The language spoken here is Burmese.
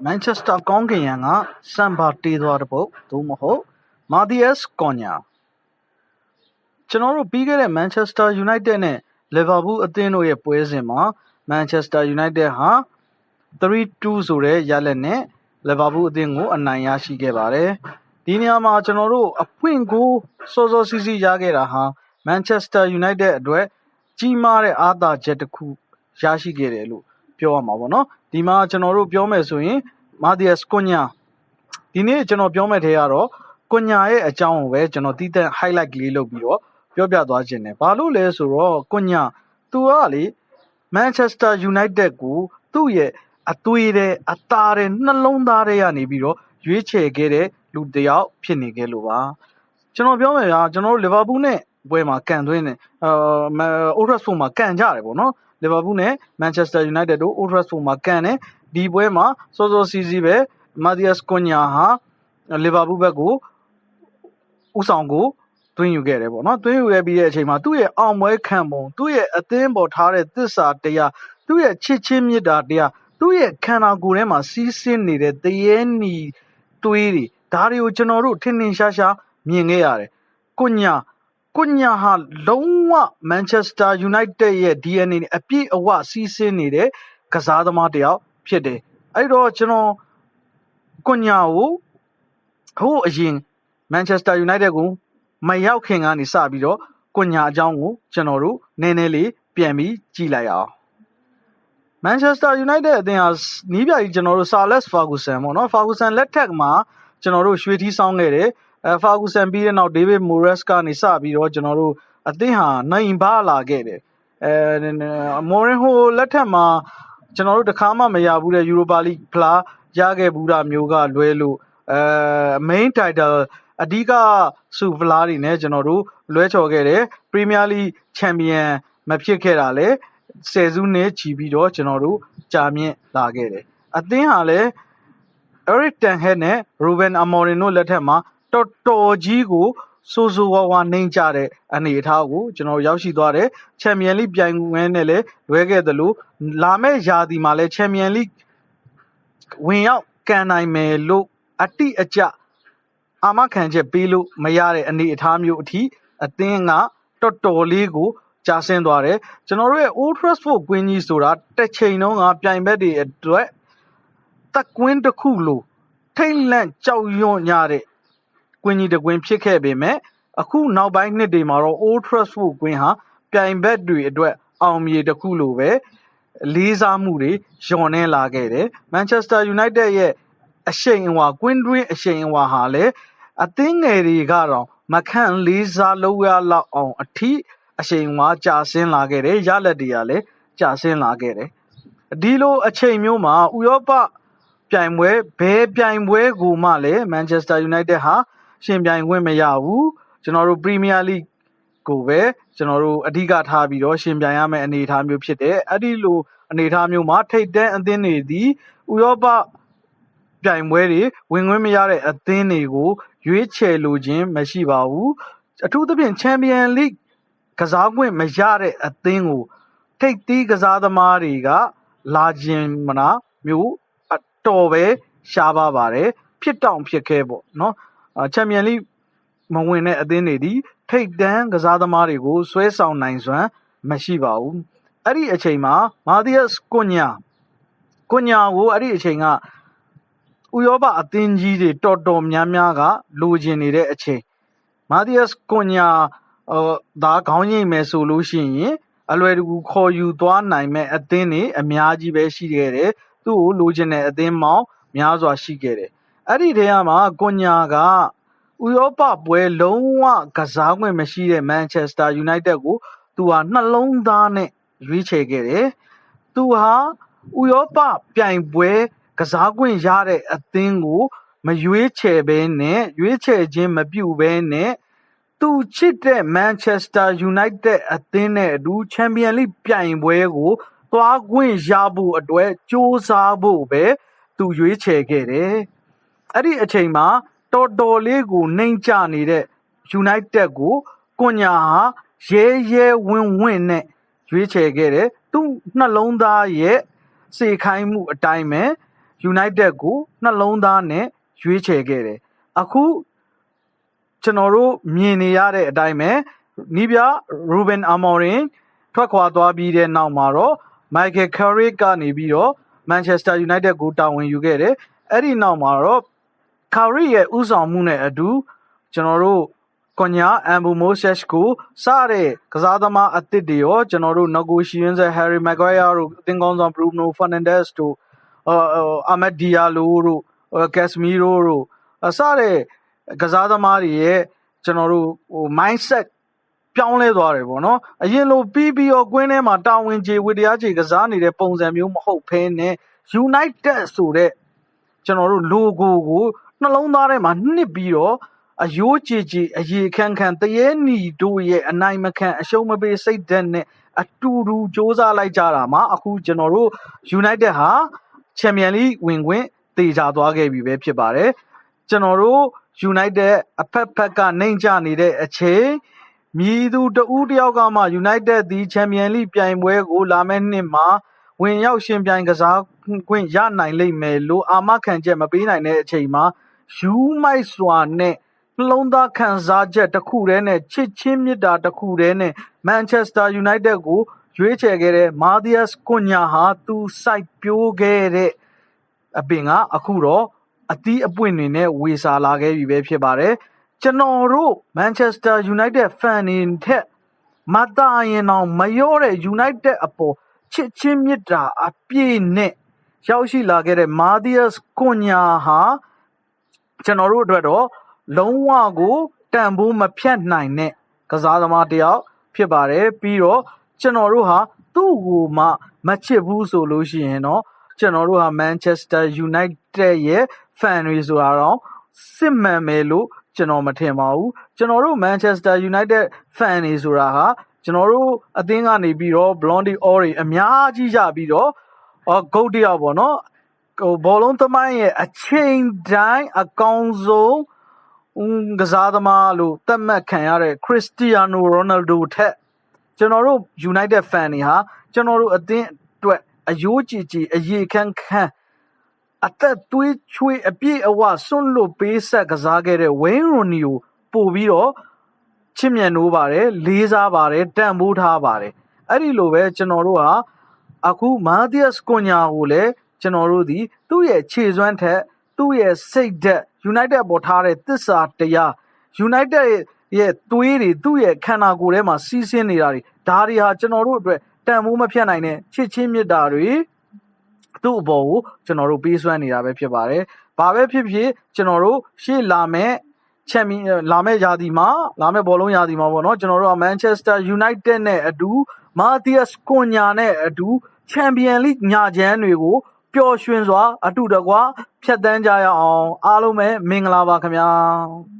Manchester ကောင်းကင်ယံကစံပါတေးသွားတဲ့ပုတ်သို့မဟုတ် Matthias Cunha ကျွန်တော်တို့ပြီးခဲ့တဲ့ Manchester United နဲ့ Liverpool အသင်းတို့ရဲ့ပွဲစဉ်မှာ Manchester United ဟာ 3-2 ဆိုတဲ့ရလဒ်နဲ့ Liverpool အသင်းကိုအနိုင်ရရှိခဲ့ပါတယ်။ဒီနေရာမှာကျွန်တော်တို့အဖွင့်ကိုစောစောစီးစီးရခဲ့တာဟာ Manchester United အတွက်ကြီးမားတဲ့အားသာချက်တစ်ခုရရှိခဲ့တယ်လို့ပြောရမှာပေါ့နော်။ဒီမှာကျွန်တော်တို့ပြောမယ်ဆိုရင် Matthias Cunha ဒီနေ့ကျွန်တော်ပြောမယ့်ထဲကတော့ Cunha ရဲ့အကြောင်းကိုပဲကျွန်တော်တည်တံ့ highlight လေးလုပ်ပြီးတော့ပြောပြသွားခြင်းတယ်။ဘာလို့လဲဆိုတော့ Cunha သူကလေ Manchester United ကိုသူ့ရဲ့အသွေးတဲ့အသားတဲ့နှလုံးသားတွေကနေပြီးတော့ရွေးချယ်ခဲ့တဲ့လူတစ်ယောက်ဖြစ်နေခဲ့လို့ပါကျွန်တော်ပြောမယ်ဗျာကျွန်တော်တို့ Liverpool နဲ့ပွဲမှာကန်သွင်းတယ်Old Trafford မှာကန်ကြတယ်ပေါ့နော် Liverpool နဲ့ Manchester United တို့ Old Trafford မှာကန်တယ်ဒီပွဲမှာစောစောစီးစီးပဲ Matthias Cunha ဟာ Liverpool ဘက်ကိုဥဆောင်ကိုသွင်းယူခဲ့တယ်ပေါ့နော်သွင်းယူခဲ့ပြီးတဲ့အချိန်မှာသူ့ရဲ့အောင်ပွဲခံပုံသူ့ရဲ့အသင်းပေါ်ထားတဲ့သစ္စာတရားသူ့ရဲ့ချစ်ချင်းမြတ်တာတရားသူ့ရဲ့ခန္ဓာကိုယ်ထဲမှာစီးဆင်းနေတဲ့တရေနီသွေးတွေဒါတွေကိုကျွန်တော်တို့ထင်ထင်ရှားရှားမြင်ခဲ့ရတယ်။Cunha ဟာလုံးဝ Manchester United ရဲ့ DNA နဲ့အပြည့်အဝစီးဆင်းနေတဲ့ကစားသမားတစ်ယောက်ဖြစ်တယ်။အဲ့တော့ကျွန်တော် Cunha ကိုဟိုအရင် Manchester United ကိုမရောက်ခင်ကနေစပြီးတော့ Cunha အကြောင်းကိုကျွန်တော်တို့နည်းနည်းလေးပြန်ပြီးကြည့်လိုက်အောင်။ Manchester United အသင်းဟာနီးပြကြီးကျွန်တော်တို့ Sir Alex Ferguson ပေါ့နော် Ferguson လက်ထက်မှာကျွန်တော်တို့ရွှေထီးဆောင်ခဲ့တယ်Ferguson ပြီးတဲ့နောက် David Moyes ကနေစပြီးတော့ကျွန်တော်တို့အသင်းဟာနိုင်ပါလာခဲ့တယ်Mourinho လက်ထက်မှာကျွန်တော်တို့တခါမှမရဘူးတဲ့ Europa League ဖလားရခဲ့ဘူးတာမျိုးကလွဲလို့main title အဓိကဆုဖလားတွေနဲ့ကျွန်တော်တို့လွဲချော်ခဲ့တယ် Premier League Champion မဖြစ်ခဲ့တာလေဆယ်စုနှစ်ချီပြီးတော့ကျွန်တော်တို့ကြာမြင့်လာခဲ့တယ်အသင်းဟာလည်း Erik ten Hag နဲ့ Ruben Amorim တို့လက်ထက်မှာတော်တော်ကြီးကိုစိုးစိုးဝါးဝါနှိမ့်ကြတဲ့အနေအထားကိုကျွန်တော်ရောက်ရှိသွားတယ် Champion League ပြိုင်ပွဲနဲ့လည်းလွဲခဲ့သလိုလာမယ့်ရာသီမှာလည်း Champion League ဝင်ရောက်ကန်နိုင်မယ်လို့အတိအကျအာမခံချက်ပေးလို့မရတဲ့အနေအထားမျိုးအထိအသင်းကတော်တော်လေးကိုကြာဆင်းသွားတယ်ကျွန်တော်တို့ရဲ့ Old Trafford ကွင်းကြီးဆိုတာတစ်ချိန်လုံးကပြိုင်ဘက်တွေအတွက်တက်ကွင်းတစ်ခုလိုထိတ်လန့်ကြောက်ရွံ့ကြတဲ့ကွင်းကြီးတစ်ကွင်းဖြစ်ခဲ့ပေမဲ့အခုနောက်ပိုင်းနှစ်တွေမှာတော့ Old Trafford ကွင်းဟာပြိုင်ဘက်တွေအတွက်အောင်မြေတစ်ခုလိုပဲလေးစားမှုတွေလျော့နေလာခဲ့တယ် Manchester United ရဲ့အရှိန်အဝါကွင်းတွင်းအရှိန်အဝါဟာလည်းအသင်းငယ်တွေကတော့မခန့်လေးစားလို့ရလောက်အောင်အထိအရှိန်အဝါကြာဆင်းလာခဲ့တယ်ရလက်တွေကလည်းကြာဆင်းလာခဲ့တယ်ဒီလိုအချိန်မျိုးမှာဥရောပပြိုင်ပွဲဘယ်ပြိုင်ပွဲကိုမှလည်း Manchester United ဟာရှင်ပြိုင်ခွင့်မရဘူးကျွန်တော်တို့ Premier League ကိုပဲကျွန်တော်တို့အဓိကထားပြီးတော့ရှင်ပြိုင်ရမယ့်အနေအထားမျိုးဖြစ်တယ်အဲ့ဒီလိုအနေအထားမျိုးမှာထိပ်တန်းအသင်းတွေဒီဥရောပပြိုင်ပွဲတွေဝင်ခွင့်မရတဲ့အသင်းတွေကိုရွေးချယ်လိုခြင်းမရှိပါဘူးအထူးသဖြင့် Champion League ကစားခွင့်မရတဲ့အသင်းကိုထိပ်သီးကစားသမားတွေကလာခြင်းမနာမျိုးအတော်ပဲရှားပါပါတယ်ဖြစ်တောင်ဖြစ်ခဲပေါ့နော်Champion League မဝင်တဲ့အသင်းတွေဒီထိပ်တန်းကစားသမားတွေကိုဆွဲဆောင်နိုင်စွမ်းမရှိပါဘူးအဲ့ဒီအချိန်မှာ Matthias Cunhaကိုအဲ့ဒီအချိန်ကဥရောပအသင်းကြီးတွေတော်တော်များများကလိုချင်နေတဲ့အချိန် Matthias Cunha ဒါခေါင်းငိမ့်မယ်ဆိုလို့ရှိရင်အလွယ်တကူခေါ်ယူသွားနိုင်မဲ့အသင်းတွေအများကြီးပဲရှိခဲ့တယ်သူ့ကိုလိုချင်တဲ့အသင်းမောင်းများစွာရှိခဲ့တယ်အဲ့ဒီထဲမှာ Cunha ကဥရောပပွဲလုံးဝကစားခွင့်မရှိတဲ့ Manchester United ကိုသူဟာနှလုံးသားနဲ့ရွေးချယ်ခဲ့တယ်သူဟာဥရောပပြိုင်ပွဲကစားခွင့်ရတဲ့အသင်းကိုမရွေးချယ်ဘဲနဲ့ရွေးချယ်ခြင်းမပြုဘဲနဲ့သူချစ်တဲ့ Manchester United အသင်းနဲ့အတူ Champion League ပြိုင်ပွဲကိုသွားခွင့်ရဖို့အတွက်စ조사ဖို့ပဲသူရွေးချယ်ခဲ့တယ်အဲ့ဒီအချိန်မှာတော်တော်လေးကိုနှိမ့်ချနေတဲ့ United ကိုCunhaဟာရဲရဲဝင်းဝင်းနဲ့ရွေးချယ်ခဲ့တယ်သူ့နှလုံးသားရဲ့စေခိုင်းမှုအတိုင်းပဲ United ကိုနှလုံးသားနဲ့ရွေးချယ်ခဲ့တယ်အခုကျွန်တော်တို့မြင်နေရတဲ့အတိုင်းပဲနီးပြ Ruben Amorim ထွက်ခွာသွားပြီးတဲ့နောက်မှာတော့ Michael Carrick ကနေပြီးတော့ Manchester United ကိုတာဝန်ယူခဲ့တယ်အဲ့ဒီနောက်မှာတော့ Carrick ရဲ့ဥဆောင်မှုနဲ့အတူကျွန်တော်တို့Konya Ambu Moses ကိုစတဲ့ကစားသမားအသစ်တွေရောကျွန်တော်တို့ negotiation Harry Maguire တို့အသင်းကောင်းဆောင် Bruno Fernandes တို့Ahmed Diallo တို့ Casemiro တို့စတဲ့ကစားသမားတွေရဲ့ကျွန်တော်တို့mindset ပြောင်းလဲသွားတယ်ပေါ့နော်အရင်လိုပြီးပြီးတော့ကွင်းထဲမှာတာဝန်ကျေဝတ္တရားကျေကစားနေတဲ့ပုံစံမျိုးမဟုတ်ဘဲနဲ့ United ဆိုတဲ့ကျွန်တော်တို့ logo ကိုနှလုံးသားထဲမှာနှစ်ပြီးတော့အယိုးကြည်ကြည်အရေခန့်ခန့်တရေနီတို့ရဲ့အနိုင်မခံအရှုံးမပေးစိတ်ဓာတ်နဲ့အတူတူစ조사လိုက်ကြတာမှာအခုကျွန်တော်တို့ United ဟာ Champions League ဝင်ခွင့်တေချာသွားခဲ့ပြီပဲဖြစ်ပါတယ်ကျွန်တော်တို့ United အဖက်ဖက်ကနှိမ့်ချနေတဲ့အချိန်မြည်သူတဦးတယောက်ကမှ United ဒီ Champions League ပြိုင်ပွဲကိုလာမယ့်နှစ်မှာဝင်ရောက်ရှင်ပြိုင်ကစားခွင့်ရနိုင်လိမ့်မယ်လို့အာမခံချက်မပေးနိုင်တဲ့အချိန်မှာယူမိုက်စွာနဲ့နှလုံးသားခံစားချက်တစ်ခုတည်းနဲ့ချစ်ချင်းမြတ်တာတစ်ခုတည်းနဲ့ Manchester United ကိုရွေးချယ်ခဲ့တဲ့ Matheus Cunha ဟာသူစိုက်ပျိုးခဲ့တဲ့အပင်ကအခုတော့အသီးအပွင့်တွေနဲ့ဝေစာလာခဲ့ပြီပဲဖြစ်ပါတယ်ကျွန်တော်တို့ Manchester United fan တွေထက်မတာရင်တော့မရောတဲ့ United အပေါ်ချစ်ချင်းမြတ်တာအပြည့်နဲ့ရောက်ရှိလာခဲ့တဲ့ Matheus Cunha ဟာကျွန်တော်တို့အတွက်တော့လုံးဝကိုတန်ဖိုးမဖြတ်နိုင်တဲ့ကစားသမားတစ်ယောက်ဖြစ်ပါတယ်ပြီးတော့ကျွန်တော်တို့ဟာသူ့ကိုမှမချစ်ဘူးဆိုလို့ရှိရင်တော့ကျွန်တော်တို့ဟာ Manchester United ရဲ့ fan တွေဆိုတာတော့စစ်မှန်မယ်လို့ကျွန်တော်မထင်ပါဘူးကျွန်တော်တို့ Manchester United fan တွေဆိုတာဟာကျွန်တော်တို့အသင်းကနေပြီးတော့ Blondie All တွေအများကြီးရပြီးတော့ဂုတ်တယောက်ပေါ့နော်ဘောလုံးသမိုင်းရဲ့အချိန်တိုင်းအကောင်းဆုံးကစားသမားလို့သတ်မှတ်ခံရတဲ့ Cristiano Ronaldo ထက်ကျွန်တော်တို့ United fan တွေဟာကျွန်တော်တို့အသင်းအတွက်အယိုးကြည်ကြည်အရေခန့်ခန့်အသက်သွေးချွေးအပြည့်အဝဆွန့်လွတ်ပေးဆက်ကစားခဲ့တဲ့ Wayne Rooney ကိုပို့ပြီးတော့ချစ်မြတ်နိုးပါတယ်လေးစားပါတယ်တန်ဖိုးထားပါတယ်အဲ့ဒီလိုပဲကျွန်တော်တို့ဟာအခု Matheus Cunha ကိုလည်းကျွန်တော်တို့ဒီသူ့ရဲ့ခြေစွမ်းထက်သူ့ရဲ့စိတ်ဓာတ် United ပေါ်ထားတဲ့သစ္စာတရား United ရဲ့သွေးတွေသူ့ရဲ့ခန္ဓာကိုယ်ထဲမှာစီးဆင်းနေတာတွေဒါတွေဟာကျွန်တော်တို့အတွက်တန်ဖိုးမဖြတ်နိုင်တဲ့ချစ်ချင်းမြတ်တာတွေသူ့အပေါ်ကိုကျွန်တော်တို့ပေးစွမ်းနေတာပဲဖြစ်ပါတယ်။ဘာပဲဖြစ်ဖြစ်ကျွန်တော်တို့ရှေ့လာမဲ့လာမဲ့ရာသီမှာလာမဲ့ဘောလုံးရာသီမှာပေါ့နော်ကျွန်တော်တို့က Manchester United နဲ့အတူ Matheus Cunha နဲ့အတူ Champions League ညချမ်းတွေကိုပျော်ရွှင်စွာအတူတကွဖြတ်သန်းကြရအောင်အားလုံးပဲမင်္ဂလာပါခင်ဗျာ